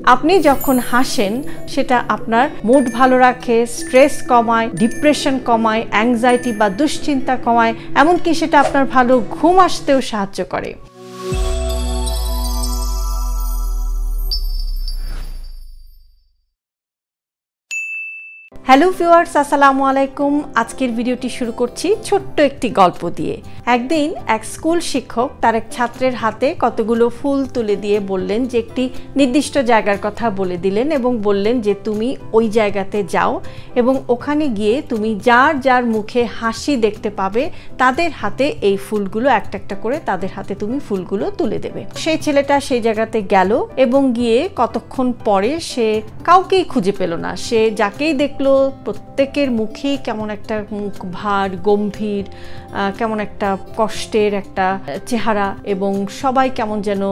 আপনি যখন হাসেন সেটা আপনার মুড ভালো রাখে, স্ট্রেস কমায়, ডিপ্রেশন কমায়, অ্যাংজাইটি বা দুশ্চিন্তা কমায়, এমনকি সেটা আপনার ভালো ঘুম আসতেও সাহায্য করে। হ্যালো ভিউয়ার্স, আসসালামু আলাইকুম। আজকের ভিডিওটি শুরু করছি ছোট্ট একটি গল্প দিয়ে। একদিন এক স্কুল শিক্ষক তার এক ছাত্রের হাতে কতগুলো ফুল তুলে দিয়ে বললেন যে একটি নির্দিষ্ট জায়গার কথা বলে দিলেন এবং বললেন যে তুমি ওই জায়গাতে যাও এবং ওখানে গিয়ে তুমি যার যার মুখে হাসি দেখতে পাবে তাদের হাতে এই ফুলগুলো একটা একটা করে তাদের হাতে তুমি ফুলগুলো তুলে দেবে। সেই ছেলেটা সেই জায়গাতে গেল এবং গিয়ে কতক্ষণ পরে সে কাউকেই খুঁজে পেল না। সে যাকেই দেখলো প্রত্যেকের মুখেই কেমন একটা মুখ ভার, গম্ভীর, কেমন একটা কষ্টের একটা চেহারা এবং সবাই কেমন যেন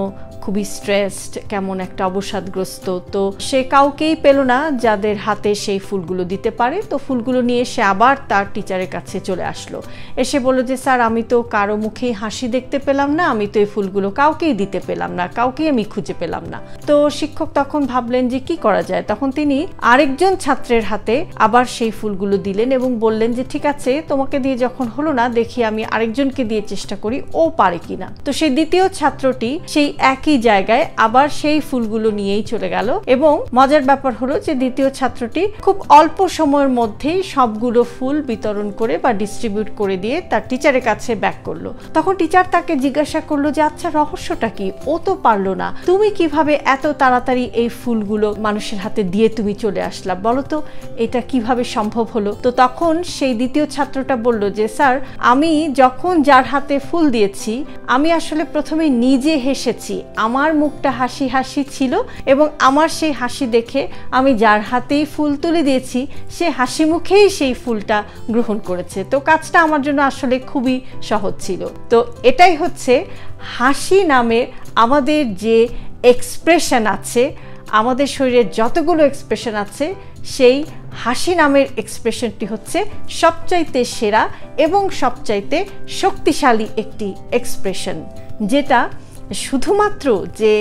খুবই স্ট্রেসড, কেমন একটা অবসাদগ্রস্ত। তো সে কাউকেই পেল না যাদের হাতে সেই ফুলগুলো দিতে পারে। তো ফুলগুলো নিয়ে সে আবার তার টিচারের কাছে চলে আসলো। এসে বলল যে স্যার, আমি তো কারো মুখেই হাসি দেখতে পেলাম না, আমি তো এই ফুলগুলো কাউকেই দিতে পেলাম না, কাউকেই আমি খুঁজে পেলাম না। তো শিক্ষক তখন ভাবলেন যে কি করা যায়। তখন তিনি আরেকজন ছাত্রের হাতে আবার সেই ফুলগুলো দিলেন এবং বললেন যে ঠিক আছে, তোমাকে দিয়ে যখন হলো না, দেখি আমি আরেকজনকে দিয়ে চেষ্টা করি ও পারে কিনা। তো সেই দ্বিতীয় ছাত্রটি সেই একই জায়গায় আবার সেই ফুলগুলো নিয়েই চলে গেল এবং মজার ব্যাপার হলো যে দ্বিতীয় ছাত্রটি খুব অল্প সময়ের মধ্যেই সবগুলো ফুল বিতরণ করে বা ডিস্ট্রিবিউট করে দিয়ে তার টিচারের কাছে ব্যাক করলো। তখন টিচার তাকে জিজ্ঞাসা করলো যে আচ্ছা, রহস্যটা কি? ও তো পারলো না, তুমি কিভাবে এত তাড়াতাড়ি এই ফুলগুলো মানুষের হাতে দিয়ে তুমি চলে আসলা, বলো তো এটা কিভাবে সম্ভব হলো? তো তখন সেই দ্বিতীয় ছাত্রটা বলল যে স্যার, আমি যখন যার হাতে ফুল দিয়েছি আমি আসলে প্রথমে নিজে হেসেছি, আমার মুখটা হাসি হাসি ছিল এবং আমার সেই হাসি দেখে আমি যার হাতেই ফুল তুলে দিয়েছি সে হাসি মুখেই সেই ফুলটা গ্রহণ করেছে। তো কাজটা আমার জন্য আসলে খুবই সহজ ছিল। তো এটাই হচ্ছে হাসি নামের আমাদের যে এক্সপ্রেশন আছে, আমাদের শরীরে যতগুলো এক্সপ্রেশন আছে সেই হাসি নামের এক্সপ্রেশনটি হচ্ছে সবচাইতে সেরা এবং সবচাইতে শক্তিশালী একটি এক্সপ্রেশন, যেটা শুধুমাত্র যে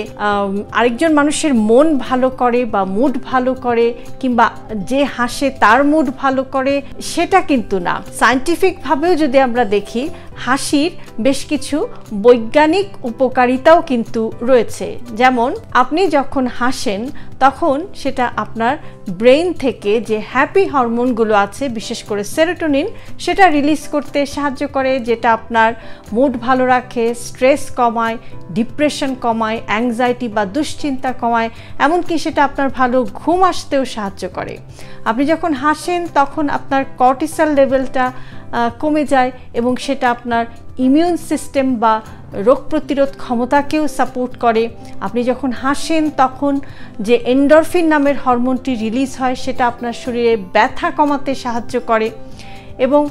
আরেকজন মানুষের মন ভালো করে বা মুড ভালো করে কিংবা যে হাসে তার মুড ভালো করে সেটা কিন্তু না। সায়েন্টিফিকভাবেও যদি আমরা দেখি, হাসির বেশ কিছু বৈজ্ঞানিক উপকারিতাও কিন্তু রয়েছে। যেমন আপনি যখন হাসেন তখন সেটা আপনার ব্রেইন থেকে যে হ্যাপি হরমোনগুলো আছে, বিশেষ করে সেরোটোনিন, সেটা রিলিজ করতে সাহায্য করে, যেটা আপনার মুড ভালো রাখে, স্ট্রেস কমায়, ডিপ্রেশন কমায়, অ্যাংজাইটি বা দুশ্চিন্তা কমায়, এমনকি সেটা আপনার ভালো ঘুম আসতেও সাহায্য করে। আপনি যখন হাসেন তখন আপনার কর্টিসল লেভেলটা কমে যায় এবং সেটা আপনার ইমিউন সিস্টেম বা রোগ প্রতিরোধ ক্ষমতাকেও সাপোর্ট করে। আপনি যখন হাসেন তখন যে এন্ডরফিন নামের হরমোনটি রিলিজ হয় সেটা আপনার শরীরে ব্যথা কমাতে সাহায্য করে এবং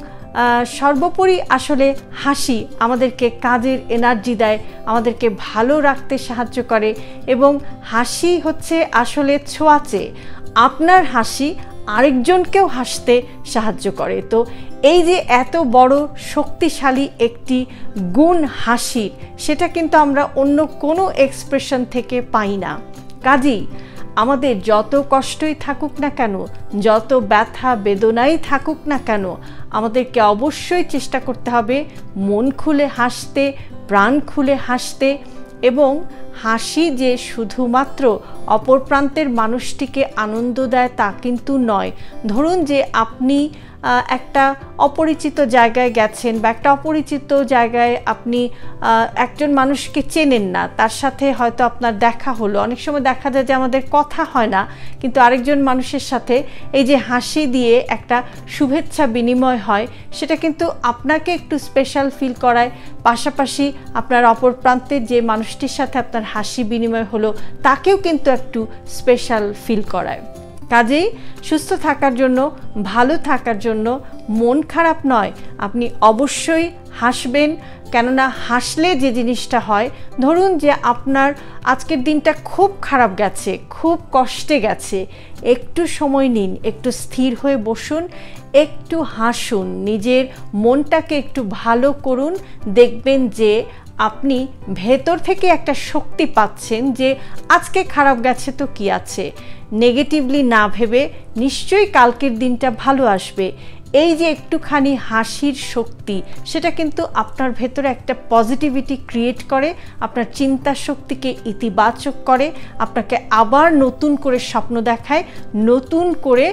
সর্বোপরি আসলে হাসি আমাদেরকে কাজের এনার্জি দেয়, আমাদেরকে ভালো রাখতে সাহায্য করে এবং হাসি হচ্ছে আসলে ছোঁয়াচে। আপনার হাসি আরেকজনকেও হাসতে সাহায্য করে। তো এই যে এত বড় শক্তিশালী একটি গুণ হাসির, সেটা কিন্তু আমরা অন্য কোনো এক্সপ্রেশন থেকে পাই না। কাজেই আমাদের যত কষ্টই থাকুক না কেন, যত ব্যথা বেদনাই থাকুক না কেন, আমাদেরকে অবশ্যই চেষ্টা করতে হবে মন খুলে হাসতে, প্রাণ খুলে হাসতে। এবং হাসি যে শুধুমাত্র অপর প্রান্তের মানুষটিকে আনন্দ দেয় তা কিন্তু নয়। ধরুন যে আপনি একটা অপরিচিত জায়গায় গেছেন বা একটা অপরিচিত জায়গায় আপনি একজন মানুষকে চেনেন না, তার সাথে হয়তো আপনার দেখা হলো। অনেক সময় দেখা যায় যে আমাদের কথা হয় না, কিন্তু আরেকজন মানুষের সাথে এই যে হাসি দিয়ে একটা শুভেচ্ছা বিনিময় হয়, সেটা কিন্তু আপনাকে একটু স্পেশাল ফিল করায়। পাশাপাশি আপনার অপর প্রান্তের যে মানুষটির সাথে আপনার হাসি বিনিময় হলো তাকেও কিন্তু একটু স্পেশাল ফিল করায়। কাজেই সুস্থ থাকার জন্য, ভালো থাকার জন্য মন খারাপ নয়, আপনি অবশ্যই হাসবেন। কেননা হাসলে যে জিনিসটা হয়, ধরুন যে আপনার আজকের দিনটা খুব খারাপ গেছে, খুব কষ্টে গেছে, একটু সময় নিন, একটু স্থির হয়ে বসুন, একটু হাসুন, নিজের মনটাকে একটু ভালো করুন। দেখবেন যে আপনি ভেতর থেকে একটা শক্তি পাচ্ছেন যে আজকে খারাপ গেছে তো কি আছে, নেগেটিভলি না ভেবে নিশ্চয়ই কালকের দিনটা ভালো আসবে। এই যে একটুখানি হাসির শক্তি, সেটা কিন্তু আপনার ভেতরে একটা পজিটিভিটি ক্রিয়েট করে, আপনার চিন্তা শক্তিকে ইতিবাচক করে, আপনাকে আবার নতুন করে স্বপ্ন দেখায়, নতুন করে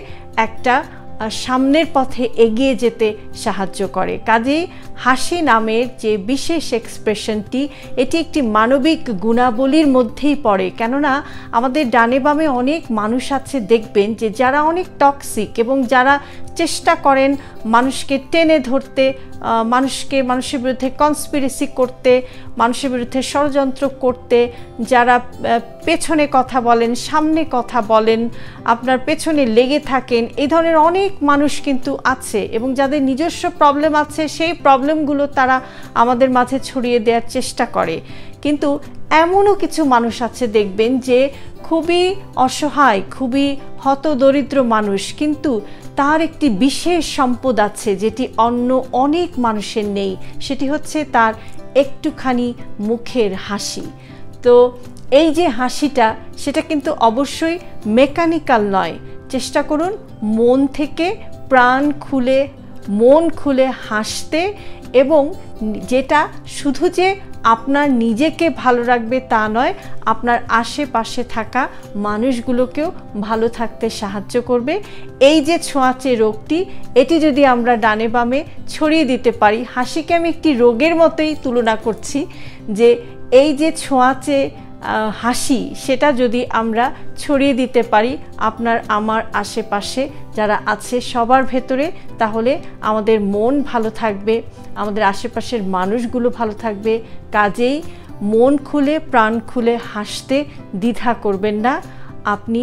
একটা সামনের পথে এগিয়ে যেতে সাহায্য করে। কাজেই হাসি নামের যে বিশেষ এক্সপ্রেশনটি, এটি একটি মানবিক গুণাবলীর মধ্যেই পড়ে। কেননা আমাদের ডানে বামে অনেক মানুষ আছে দেখবেন যে যারা অনেক টক্সিক এবং যারা চেষ্টা করেন মানুষকে টেনে ধরতে, মানুষের বিরুদ্ধে কনস্পিরেসি করতে, মানুষের বিরুদ্ধে ষড়যন্ত্র করতে, যারা পেছনে কথা বলেন, সামনে কথা বলেন, আপনার পেছনে লেগে থাকেন, এই ধরনের অনেক মানুষ কিন্তু আছে। এবং যাদের নিজস্ব প্রবলেম আছে, সেই প্রবলেমগুলো তারা আমাদের মাঝে ছড়িয়ে দেওয়ার চেষ্টা করে। কিন্তু এমনও কিছু মানুষ আছে দেখবেন যে খুবই অসহায়, খুবই হতদরিদ্র মানুষ, কিন্তু তার একটি বিশেষ সম্পদ আছে যেটি অন্য অনেক মানুষের নেই, সেটি হচ্ছে তার একটুখানি মুখের হাসি। তো এই যে হাসিটা, সেটা কিন্তু অবশ্যই মেকানিক্যাল নয়। চেষ্টা করুন মন থেকে প্রাণ খুলে, মন খুলে হাসতে, এবং যেটা শুধু যে আপনার নিজেকে ভালো রাখবে তা নয়, আপনার আশেপাশে থাকা মানুষগুলোকেও ভালো থাকতে সাহায্য করবে। এই যে ছোঁয়াচে রোগটি, এটি যদি আমরা ডানে বামে ছড়িয়ে দিতে পারি, হাসিকে আমি একটি রোগের মতোই তুলনা করছি, যে এই যে ছোঁয়াচে হাসি, সেটা যদি আমরা ছড়িয়ে দিতে পারি আপনার আমার আশেপাশে যারা আছে সবার ভেতরে, তাহলে আমাদের মন ভালো থাকবে, আমাদের আশেপাশের মানুষগুলো ভালো থাকবে। কাজেই মন খুলে প্রাণ খুলে হাসতে দ্বিধা করবেন না। আপনি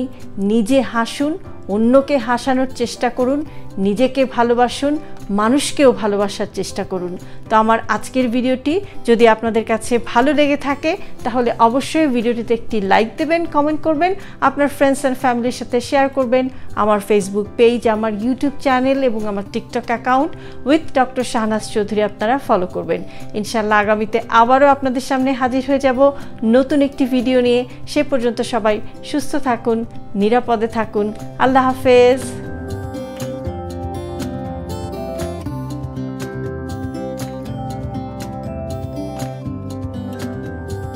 নিজে হাসুন, অন্যকে হাসানোর চেষ্টা করুন, নিজেকে ভালোবাসুন, মানুষকেও ভালোবাসার চেষ্টা করুন। তো আমার আজকের ভিডিওটি যদি আপনাদের কাছে ভালো লেগে থাকে, তাহলে অবশ্যই ভিডিওটিতে একটি লাইক দেবেন, কমেন্ট করবেন, আপনার ফ্রেন্ডস অ্যান্ড ফ্যামিলির সাথে শেয়ার করবেন। আমার ফেসবুক পেজ, আমার ইউটিউব চ্যানেল এবং আমার TikTok account with doctor Shahnaz Chowdhury আপনারা ফলো করবেন। ইনশাআল্লাহ আগামীতে আবারও আপনাদের সামনে হাজির হয়ে যাব নতুন একটি ভিডিও নিয়ে। সে পর্যন্ত সবাই সুস্থ থাকুন, নিরাপদে থাকুন। আল্লাহ হাফেজ।